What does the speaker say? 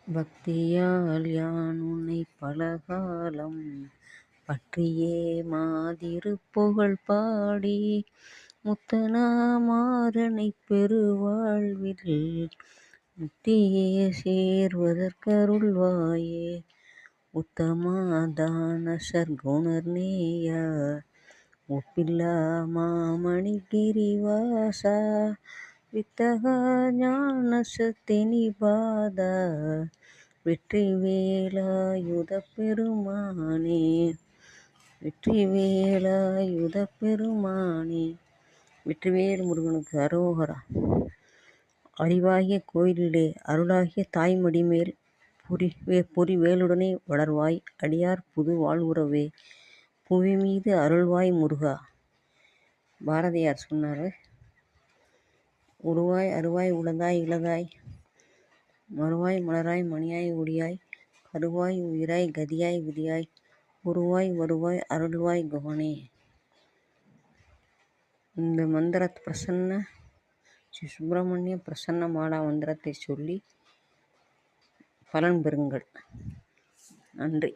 பக்தியால் யான் உன்னை பலகாலம் பற்றியே மாதிரு புகழ் பாடி முத்தனாமாறனைப் பெருவாழ்வில் முத்தியே சேர்வதற்கருள்வாயே. உத்தமாதான சற்குணர்நேயா ஒப்பில்லா மாமணி கிரிவாசா வித்தகா ஞானசத்தெனிபாதா வெற்றிவேலாயுதப் பெருமானே. வெற்றிவேலாயுதப் பெருமானே. வெற்றிவேல் முருகனுக்கு அரோகரா. அறிவாகிய கோயிலிலே அருளாகிய தாய்மடிமேல் பொறிவேலுடனே வளர்வாய் அடியார் புது வாழ்வுறவே புவிமீது அருள்வாய் முருகா. பாரதியார் சொன்னார், உருவாய் அருவாய் உளதாய் இளதாய் மறுவாய் மலராய் மணியாய் ஒளியாய் கருவாய் உயிராய் கதியாய் விதியாய் உருவாய் வருவாய் அருள்வாய் குகனே. இந்த பிரசன்ன ஸ்ரீ சுப்பிரமணிய பிரசன்ன மாலா மந்திரத்தை சொல்லி பலன் பெறுங்கள். நன்றி.